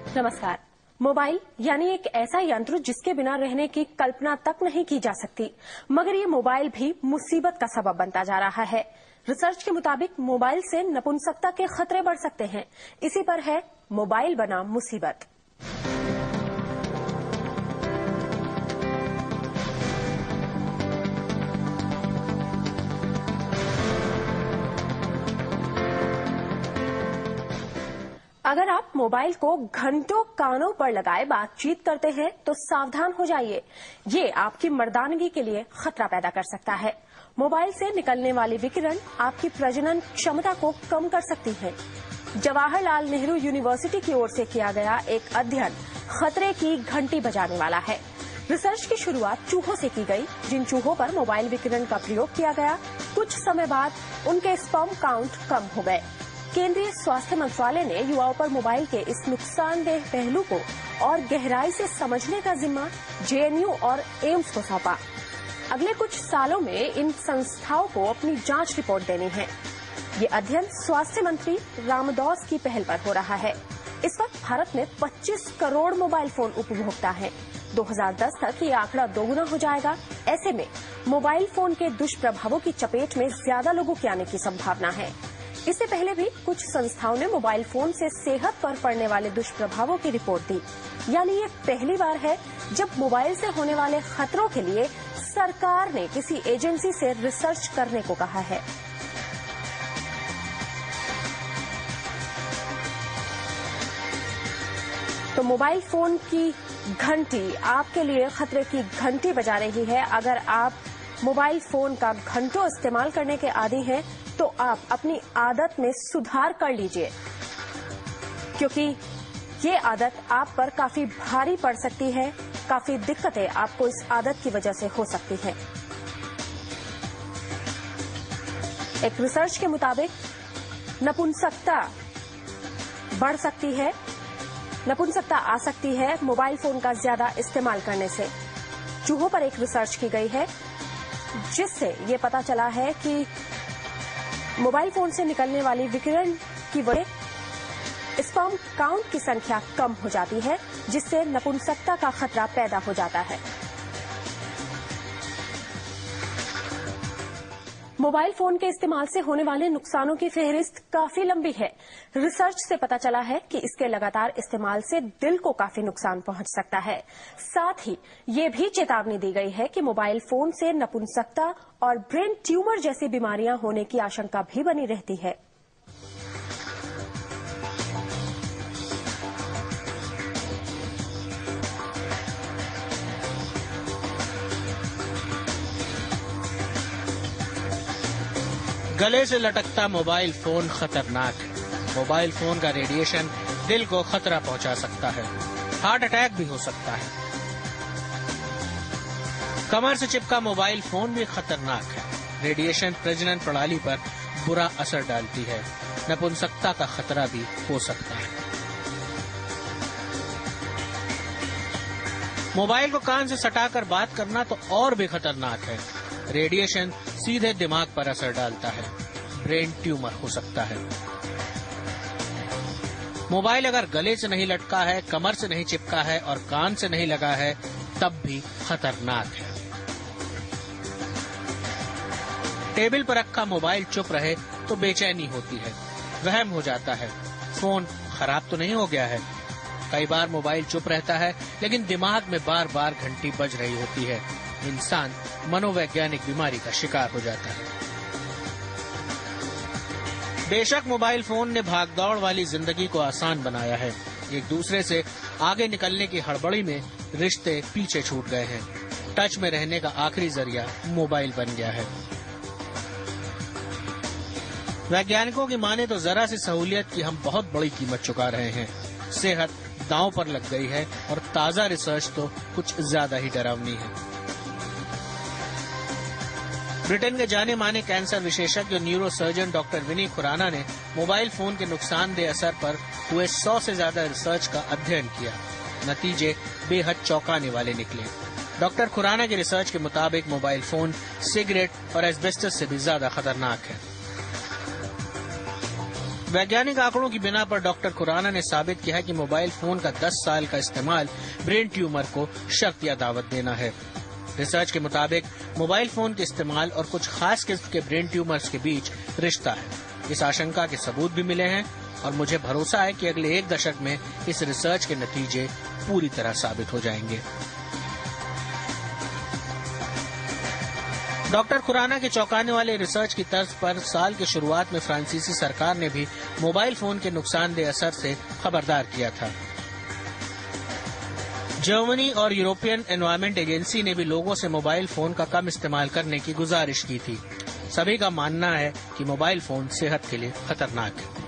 नमस्कार। मोबाइल यानी एक ऐसा यंत्र जिसके बिना रहने की कल्पना तक नहीं की जा सकती, मगर ये मोबाइल भी मुसीबत का सबब बनता जा रहा है। रिसर्च के मुताबिक मोबाइल से नपुंसकता के खतरे बढ़ सकते हैं। इसी पर है मोबाइल बना मुसीबत। अगर आप मोबाइल को घंटों कानों पर लगाए बातचीत करते हैं तो सावधान हो जाइए, ये आपकी मर्दानगी के लिए खतरा पैदा कर सकता है। मोबाइल से निकलने वाली विकिरण आपकी प्रजनन क्षमता को कम कर सकती है। जवाहरलाल नेहरू यूनिवर्सिटी की ओर से किया गया एक अध्ययन खतरे की घंटी बजाने वाला है। रिसर्च की शुरुआत चूहों से की गई, जिन चूहों पर मोबाइल विकिरण का प्रयोग किया गया। कुछ समय बाद उनके स्पर्म काउंट कम हो गए। केंद्रीय स्वास्थ्य मंत्रालय ने युवाओं पर मोबाइल के इस नुकसानदेह पहलू को और गहराई से समझने का जिम्मा जेएनयू और एम्स को सौंपा। अगले कुछ सालों में इन संस्थाओं को अपनी जांच रिपोर्ट देनी है। ये अध्ययन स्वास्थ्य मंत्री रामदास की पहल पर हो रहा है। इस वक्त भारत में 25 करोड़ मोबाइल फोन उपभोक्ता हैं। 2010 तक ये आंकड़ा दोगुना हो जाएगा। ऐसे में मोबाइल फोन के दुष्प्रभावों की चपेट में ज्यादा लोगों के आने की संभावना है। इससे पहले भी कुछ संस्थाओं ने मोबाइल फोन से सेहत पर पड़ने वाले दुष्प्रभावों की रिपोर्ट दी। यानी ये पहली बार है जब मोबाइल से होने वाले खतरों के लिए सरकार ने किसी एजेंसी से रिसर्च करने को कहा है। तो मोबाइल फोन की घंटी आपके लिए खतरे की घंटी बजा रही है। अगर आप मोबाइल फोन का घंटों इस्तेमाल करने के आदी हैं तो आप अपनी आदत में सुधार कर लीजिए, क्योंकि ये आदत आप पर काफी भारी पड़ सकती है। काफी दिक्कतें आपको इस आदत की वजह से हो सकती हैं। एक रिसर्च के मुताबिक नपुंसकता बढ़ सकती है, नपुंसकता आ सकती है मोबाइल फोन का ज्यादा इस्तेमाल करने से। चूहों पर एक रिसर्च की गई है जिससे ये पता चला है कि मोबाइल फोन से निकलने वाली विकिरण की वजह स्पर्म काउंट की संख्या कम हो जाती है, जिससे नपुंसकता का खतरा पैदा हो जाता है। मोबाइल फोन के इस्तेमाल से होने वाले नुकसानों की फेहरिस्त काफी लंबी है। रिसर्च से पता चला है कि इसके लगातार इस्तेमाल से दिल को काफी नुकसान पहुंच सकता है। साथ ही ये भी चेतावनी दी गई है कि मोबाइल फोन से नपुंसकता और ब्रेन ट्यूमर जैसी बीमारियां होने की आशंका भी बनी रहती है। गले से लटकता मोबाइल फोन खतरनाक है। मोबाइल फोन का रेडिएशन दिल को खतरा पहुंचा सकता है। हार्ट अटैक भी हो सकता है। कमर से चिपका मोबाइल फोन भी खतरनाक है। रेडिएशन प्रजनन प्रणाली पर बुरा असर डालती है। नपुंसकता का खतरा भी हो सकता है। मोबाइल को कान से सटाकर बात करना तो और भी खतरनाक है। रेडिएशन सीधे दिमाग पर असर डालता है। ब्रेन ट्यूमर हो सकता है। मोबाइल अगर गले से नहीं लटका है, कमर से नहीं चिपका है और कान से नहीं लगा है, तब भी खतरनाक है। टेबल पर रखा मोबाइल चुप रहे तो बेचैनी होती है, वहम हो जाता है, फोन खराब तो नहीं हो गया है। कई बार मोबाइल चुप रहता है लेकिन दिमाग में बार बार घंटी बज रही होती है। इंसान मनोवैज्ञानिक बीमारी का शिकार हो जाता है। बेशक मोबाइल फोन ने भागदौड़ वाली जिंदगी को आसान बनाया है। एक दूसरे से आगे निकलने की हड़बड़ी में रिश्ते पीछे छूट गए हैं। टच में रहने का आखिरी जरिया मोबाइल बन गया है। वैज्ञानिकों की माने तो जरा सी सहूलियत की हम बहुत बड़ी कीमत चुका रहे हैं। सेहत दांव पर लग गई है और ताजा रिसर्च तो कुछ ज्यादा ही डरावनी है। ब्रिटेन के जाने माने कैंसर विशेषज्ञ न्यूरो सर्जन डॉक्टर विनी खुराना ने मोबाइल फोन के नुकसानदेह असर पर हुए 100 से ज्यादा रिसर्च का अध्ययन किया। नतीजे बेहद चौंकाने वाले निकले। डॉक्टर खुराना की रिसर्च के मुताबिक मोबाइल फोन सिगरेट और एस्बेस्टस से भी ज्यादा खतरनाक है। वैज्ञानिक आंकड़ों की बिना पर डॉक्टर खुराना ने साबित किया है कि मोबाइल फोन का 10 साल का इस्तेमाल ब्रेन ट्यूमर को शर्त या दावत देना है। रिसर्च के मुताबिक मोबाइल फोन के इस्तेमाल और कुछ खास किस्म के ब्रेन ट्यूमर्स के बीच रिश्ता है। इस आशंका के सबूत भी मिले हैं और मुझे भरोसा है कि अगले 1 दशक में इस रिसर्च के नतीजे पूरी तरह साबित हो जाएंगे। डॉक्टर खुराना के चौंकाने वाले रिसर्च की तर्ज पर साल की शुरुआत में फ्रांसीसी सरकार ने भी मोबाइल फोन के नुकसानदेह असर से खबरदार किया था। जर्मनी और यूरोपियन एनवायरमेंट एजेंसी ने भी लोगों से मोबाइल फोन का कम इस्तेमाल करने की गुजारिश की थी। सभी का मानना है कि मोबाइल फोन सेहत के लिए खतरनाक है।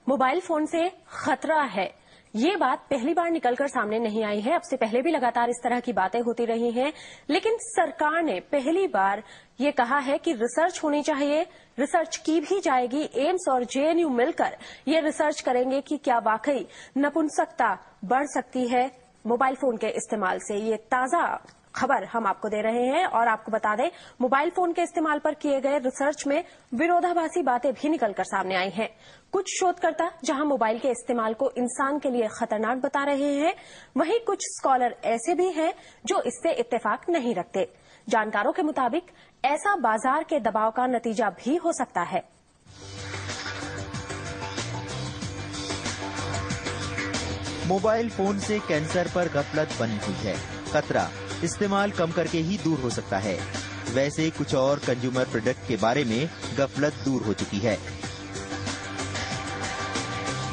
मोबाइल फोन से खतरा है, ये बात पहली बार निकलकर सामने नहीं आई है। अब से पहले भी लगातार इस तरह की बातें होती रही हैं, लेकिन सरकार ने पहली बार ये कहा है कि रिसर्च होनी चाहिए, रिसर्च की भी जाएगी। एम्स और जेएनयू मिलकर ये रिसर्च करेंगे कि क्या वाकई नपुंसकता बढ़ सकती है मोबाइल फोन के इस्तेमाल से। ये ताजा खबर हम आपको दे रहे हैं और आपको बता दें, मोबाइल फोन के इस्तेमाल पर किए गए रिसर्च में विरोधाभासी बातें भी निकलकर सामने आई हैं। कुछ शोधकर्ता जहां मोबाइल के इस्तेमाल को इंसान के लिए खतरनाक बता रहे हैं, वहीं कुछ स्कॉलर ऐसे भी हैं जो इससे इत्तेफाक नहीं रखते। जानकारों के मुताबिक ऐसा बाजार के दबाव का नतीजा भी हो सकता है। मोबाइल फोन से कैंसर पर गफलत बनी हुई है। खतरा इस्तेमाल कम करके ही दूर हो सकता है। वैसे कुछ और कंज्यूमर प्रोडक्ट के बारे में गफलत दूर हो चुकी है।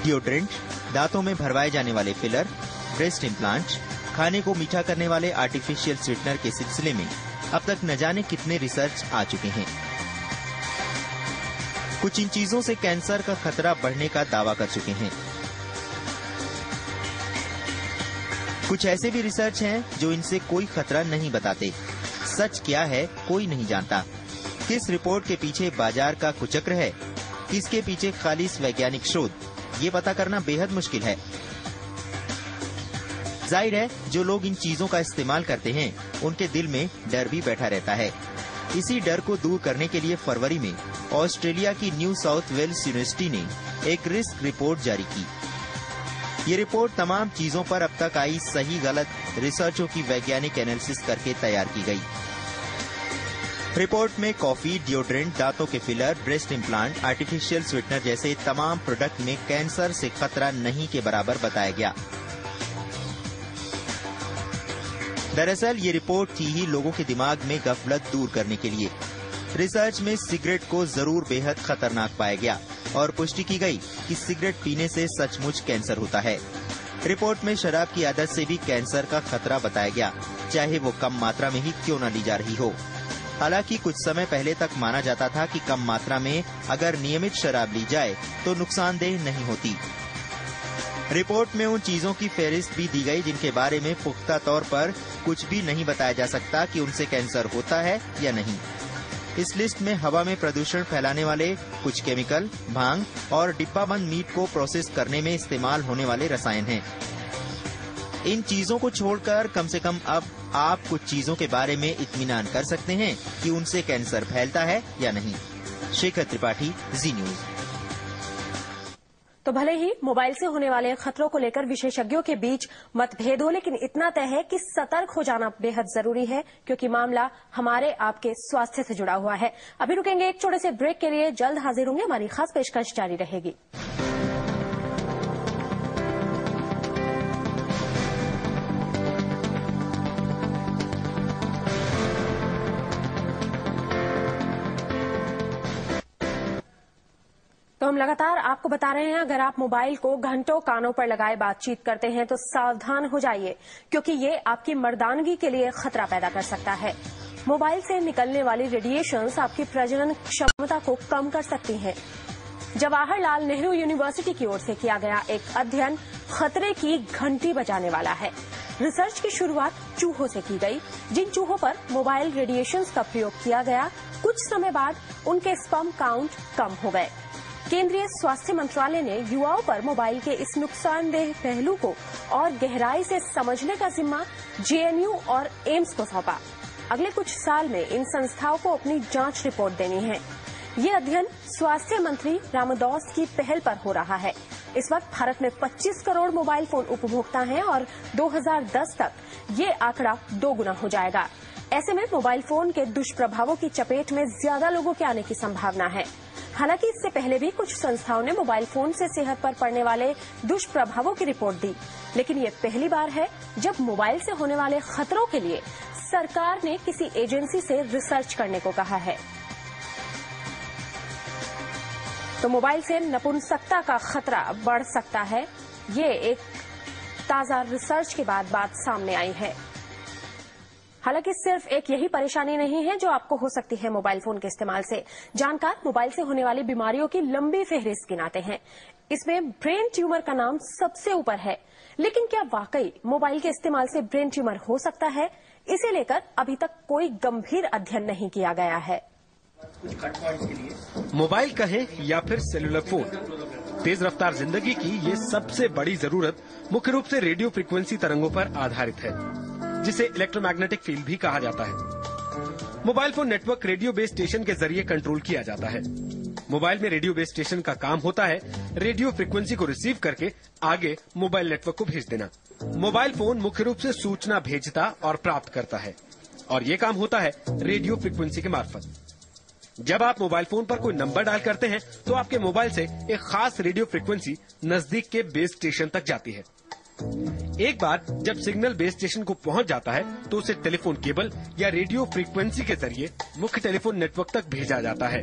डिओड्रेंट, दांतों में भरवाए जाने वाले फिलर, ब्रेस्ट इम्प्लांट, खाने को मीठा करने वाले आर्टिफिशियल स्वीटनर के सिलसिले में अब तक न जाने कितने रिसर्च आ चुके हैं। कुछ इन चीजों से कैंसर का खतरा बढ़ने का दावा कर चुके हैं। कुछ ऐसे भी रिसर्च हैं जो इनसे कोई खतरा नहीं बताते। सच क्या है कोई नहीं जानता। किस रिपोर्ट के पीछे बाजार का कुचक्र है, किसके पीछे खालिस वैज्ञानिक शोध, ये पता करना बेहद मुश्किल है। जाहिर है जो लोग इन चीजों का इस्तेमाल करते हैं उनके दिल में डर भी बैठा रहता है। इसी डर को दूर करने के लिए फरवरी में ऑस्ट्रेलिया की न्यू साउथ वेल्स यूनिवर्सिटी ने एक रिस्क रिपोर्ट जारी की। ये रिपोर्ट तमाम चीजों पर अब तक आई सही गलत रिसर्चों की वैज्ञानिक एनालिसिस करके तैयार की गई। रिपोर्ट में कॉफी, डिओड्रेंट, दांतों के filler, breast implant, artificial sweetener जैसे तमाम प्रोडक्ट में कैंसर से खतरा नहीं के बराबर बताया गया। दरअसल ये रिपोर्ट थी ही लोगों के दिमाग में गफलत दूर करने के लिए। रिसर्च में सिगरेट को जरूर बेहद खतरनाक पाया गया और पुष्टि की गई कि सिगरेट पीने से सचमुच कैंसर होता है। रिपोर्ट में शराब की आदत से भी कैंसर का खतरा बताया गया, चाहे वो कम मात्रा में ही क्यों न ली जा रही हो। हालांकि कुछ समय पहले तक माना जाता था कि कम मात्रा में अगर नियमित शराब ली जाए तो नुकसानदेह नहीं होती। रिपोर्ट में उन चीजों की फहरिस्त भी दी गई जिनके बारे में पुख्ता तौर पर कुछ भी नहीं बताया जा सकता कि उनसे कैंसर होता है या नहीं। इस लिस्ट में हवा में प्रदूषण फैलाने वाले कुछ केमिकल, भांग और डिब्बाबंद मीट को प्रोसेस करने में इस्तेमाल होने वाले रसायन हैं। इन चीजों को छोड़कर कम से कम अब आप कुछ चीजों के बारे में इत्मीनान कर सकते हैं कि उनसे कैंसर फैलता है या नहीं। शेखर त्रिपाठी, जी न्यूज। तो भले ही मोबाइल से होने वाले खतरों को लेकर विशेषज्ञों के बीच मतभेद हो, लेकिन इतना तय है कि सतर्क हो जाना बेहद जरूरी है, क्योंकि मामला हमारे आपके स्वास्थ्य से जुड़ा हुआ है। अभी रुकेंगे एक छोटे से ब्रेक के लिए, जल्द हाजिर होंगे, हमारी खास पेशकश जारी रहेगी। तो हम लगातार आपको बता रहे हैं, अगर आप मोबाइल को घंटों कानों पर लगाए बातचीत करते हैं तो सावधान हो जाइए, क्योंकि ये आपकी मर्दानगी के लिए खतरा पैदा कर सकता है। मोबाइल से निकलने वाली रेडिएशंस आपकी प्रजनन क्षमता को कम कर सकती हैं। जवाहरलाल नेहरू यूनिवर्सिटी की ओर से किया गया एक अध्ययन खतरे की घंटी बजाने वाला है। रिसर्च की शुरुआत चूहों से की गई, जिन चूहों पर मोबाइल रेडिएशंस का प्रयोग किया गया, कुछ समय बाद उनके स्पर्म काउंट कम हो गए। केंद्रीय स्वास्थ्य मंत्रालय ने युवाओं पर मोबाइल के इस नुकसानदेह पहलू को और गहराई से समझने का जिम्मा जेएनयू और एम्स को सौंपा। अगले कुछ साल में इन संस्थाओं को अपनी जांच रिपोर्ट देनी है। ये अध्ययन स्वास्थ्य मंत्री रामदास की पहल पर हो रहा है। इस वक्त भारत में 25 करोड़ मोबाइल फोन उपभोक्ता हैं और 2010 तक ये आंकड़ा 2 गुना हो जाएगा। ऐसे में मोबाइल फोन के दुष्प्रभावों की चपेट में ज्यादा लोगों के आने की संभावना है। हालांकि इससे पहले भी कुछ संस्थाओं ने मोबाइल फोन से सेहत पर पड़ने वाले दुष्प्रभावों की रिपोर्ट दी, लेकिन ये पहली बार है जब मोबाइल से होने वाले खतरों के लिए सरकार ने किसी एजेंसी से रिसर्च करने को कहा है। तो मोबाइल से नपुंसकता का खतरा बढ़ सकता है, ये एक ताजा रिसर्च के बाद बात सामने आई है। हालांकि सिर्फ एक यही परेशानी नहीं है जो आपको हो सकती है मोबाइल फोन के इस्तेमाल से। जानकार मोबाइल से होने वाली बीमारियों की लंबी फहरिस्त गिनाते हैं। इसमें ब्रेन ट्यूमर का नाम सबसे ऊपर है। लेकिन क्या वाकई मोबाइल के इस्तेमाल से ब्रेन ट्यूमर हो सकता है? इसे लेकर अभी तक कोई गंभीर अध्ययन नहीं किया गया है। मोबाइल कहें या फिर सेलुलर फोन, तेज रफ्तार जिंदगी की ये सबसे बड़ी जरूरत मुख्य रूप से रेडियो फ्रीक्वेंसी तरंगों पर आधारित है, जिसे इलेक्ट्रोमैग्नेटिक फील्ड भी कहा जाता है। Mobile phone network radio base station के जरिए कंट्रोल किया जाता है। मोबाइल में रेडियो बेस स्टेशन का काम होता है रेडियो फ्रीक्वेंसी को रिसीव करके आगे मोबाइल नेटवर्क को भेज देना। मोबाइल फोन मुख्य रूप से सूचना भेजता और प्राप्त करता है, और ये काम होता है रेडियो फ्रीक्वेंसी के मार्फत। जब आप मोबाइल फोन पर कोई नंबर डायल करते हैं तो आपके मोबाइल से एक खास रेडियो फ्रीक्वेंसी नजदीक के बेस स्टेशन तक जाती है। एक बार जब सिग्नल बेस स्टेशन को पहुंच जाता है तो उसे टेलीफोन केबल या रेडियो फ्रीक्वेंसी के जरिए मुख्य टेलीफोन नेटवर्क तक भेजा जाता है,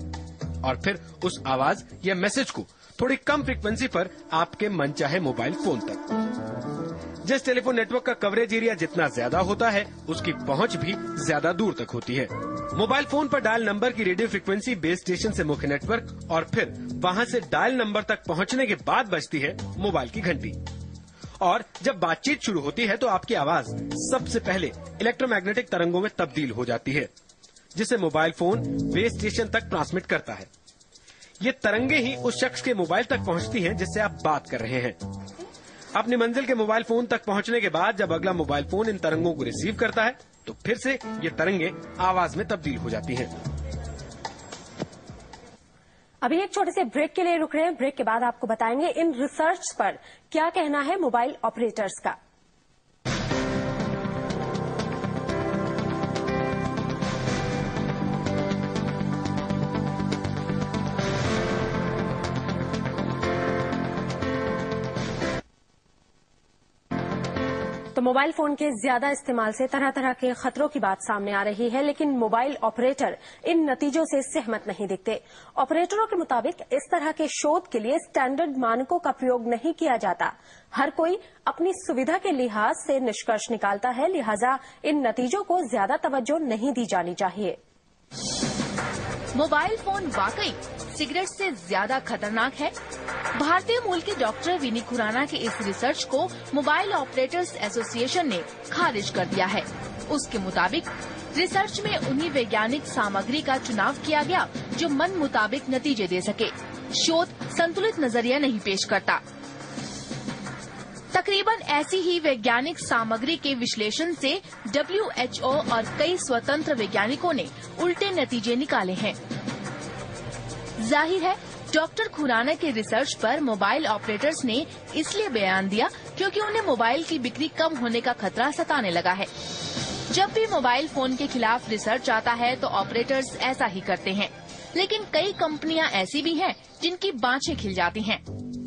और फिर उस आवाज या मैसेज को थोड़ी कम फ्रीक्वेंसी पर आपके मनचाहे मोबाइल फोन तक। जिस टेलीफोन नेटवर्क का कवरेज एरिया जितना ज्यादा होता है, उसकी पहुंच भी ज्यादा दूर तक होती है। मोबाइल फोन पर डायल नंबर की रेडियो फ्रीक्वेंसी बेस स्टेशन से मुख्य नेटवर्क और फिर वहां से डायल नंबर तक पहुंचने के बाद बजती है मोबाइल की घंटी, और जब बातचीत शुरू होती है तो आपकी आवाज सबसे पहले इलेक्ट्रोमैग्नेटिक तरंगों में तब्दील हो जाती है, जिसे मोबाइल फोन बेस स्टेशन तक ट्रांसमिट करता है। ये तरंगे ही उस शख्स के मोबाइल तक पहुंचती हैं जिससे आप बात कर रहे हैं। अपनी मंजिल के मोबाइल फोन तक पहुंचने के बाद जब अगला मोबाइल फोन इन तरंगों को रिसीव करता है तो फिर से ये तरंगे आवाज में तब्दील हो जाती हैं। अभी एक छोटे से ब्रेक के लिए रुक रहे हैं। ब्रेक के बाद आपको बताएंगे इन रिसर्च पर क्या कहना है मोबाइल ऑपरेटर्स का। तो मोबाइल फोन के ज्यादा इस्तेमाल से तरह तरह के खतरों की बात सामने आ रही है, लेकिन मोबाइल ऑपरेटर इन नतीजों से सहमत नहीं दिखते। ऑपरेटरों के मुताबिक इस तरह के शोध के लिए स्टैंडर्ड मानकों का प्रयोग नहीं किया जाता। हर कोई अपनी सुविधा के लिहाज से निष्कर्ष निकालता है, लिहाजा इन नतीजों को ज्यादा तवज्जो नहीं दी जानी चाहिए। मोबाइल फोन वाकई सिगरेट से ज्यादा खतरनाक है? भारतीय मूल के डॉक्टर विनी खुराना के इस रिसर्च को मोबाइल ऑपरेटर्स एसोसिएशन ने खारिज कर दिया है। उसके मुताबिक रिसर्च में उन्हीं वैज्ञानिक सामग्री का चुनाव किया गया जो मन मुताबिक नतीजे दे सके। शोध संतुलित नजरिया नहीं पेश करता। तकरीबन ऐसी ही वैज्ञानिक सामग्री के विश्लेषण से WHO और कई स्वतंत्र वैज्ञानिकों ने उल्टे नतीजे निकाले हैं। जाहिर है डॉक्टर खुराना के रिसर्च पर मोबाइल ऑपरेटर्स ने इसलिए बयान दिया क्योंकि उन्हें मोबाइल की बिक्री कम होने का खतरा सताने लगा है। जब भी मोबाइल फोन के खिलाफ रिसर्च आता है तो ऑपरेटर्स ऐसा ही करते हैं, लेकिन कई कंपनियां ऐसी भी हैं जिनकी बाँछें खिल जाती हैं।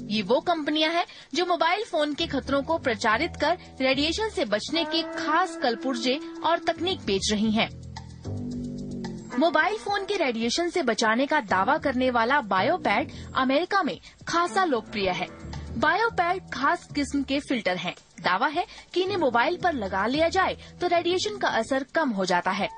ये वो कंपनियां हैं जो मोबाइल फोन के खतरों को प्रचारित कर रेडिएशन से बचने के खास कलपुर्जे और तकनीक बेच रही हैं। मोबाइल फोन के रेडिएशन से बचाने का दावा करने वाला बायोपैड अमेरिका में खासा लोकप्रिय है। बायोपैड खास किस्म के फिल्टर हैं। दावा है कि इन्हें मोबाइल पर लगा लिया जाए तो रेडिएशन का असर कम हो जाता है।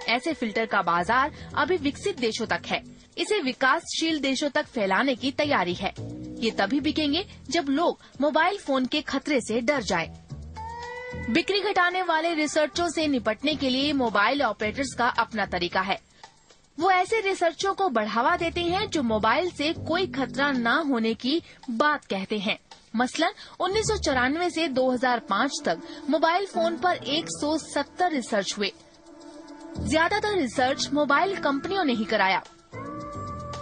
ऐसे फिल्टर का बाजार अभी विकसित देशों तक है। इसे विकासशील देशों तक फैलाने की तैयारी है। ये तभी बिकेंगे जब लोग मोबाइल फोन के खतरे से डर जाएं। बिक्री घटाने वाले रिसर्चों से निपटने के लिए मोबाइल ऑपरेटर्स का अपना तरीका है। वो ऐसे रिसर्चों को बढ़ावा देते हैं जो मोबाइल से कोई खतरा न होने की बात कहते हैं। मसलन 1994 से 2005 तक मोबाइल फोन पर 170 रिसर्च हुए। ज्यादातर रिसर्च मोबाइल कंपनियों ने ही कराया।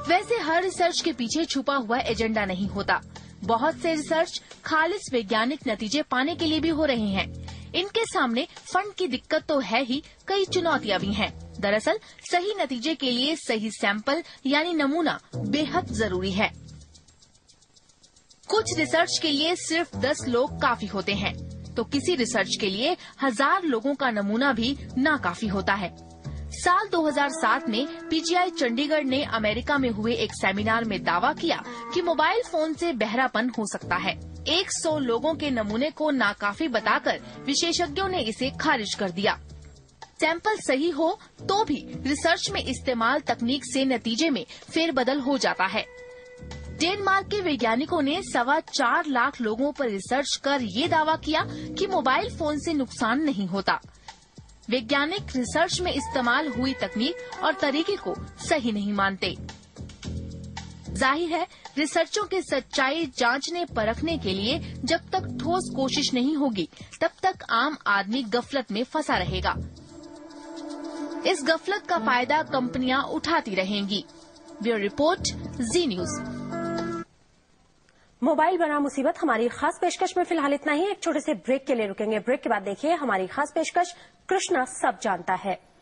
वैसे हर रिसर्च के पीछे छुपा हुआ एजेंडा नहीं होता। बहुत से रिसर्च खालिस वैज्ञानिक नतीजे पाने के लिए भी हो रहे हैं। इनके सामने फंड की दिक्कत तो है ही, कई चुनौतियां भी हैं। दरअसल सही नतीजे के लिए सही सैंपल यानी नमूना बेहद जरूरी है। कुछ रिसर्च के लिए सिर्फ 10 लोग काफी होते हैं, तो किसी रिसर्च के लिए 1000 लोगों का नमूना भी नाकाफी होता है। साल 2007 में पीजीआई चंडीगढ़ ने अमेरिका में हुए एक सेमिनार में दावा किया कि मोबाइल फोन से बहरापन हो सकता है। 100 लोगों के नमूने को नाकाफी बताकर विशेषज्ञों ने इसे खारिज कर दिया। सैंपल सही हो तो भी रिसर्च में इस्तेमाल तकनीक से नतीजे में फेरबदल हो जाता है। डेनमार्क के वैज्ञानिकों ने 4.25 लाख लोगों पर रिसर्च कर ये दावा किया कि मोबाइल फोन से नुकसान नहीं होता। वैज्ञानिक रिसर्च में इस्तेमाल हुई तकनीक और तरीके को सही नहीं मानते। जाहिर है, रिसर्चों की सच्चाई जांचने परखने के लिए जब तक ठोस कोशिश नहीं होगी, तब तक आम आदमी गफलत में फंसा रहेगा। इस गफलत का फायदा कंपनियां उठाती रहेंगी। ब्यूरो रिपोर्ट, जी न्यूज। मोबाइल बना मुसीबत हमारी खास पेशकश में फिलहाल इतना ही। एक छोटे से ब्रेक के लिए रुकेंगे। ब्रेक के बाद देखिए हमारी खास पेशकश कृष्णा सब जानता है।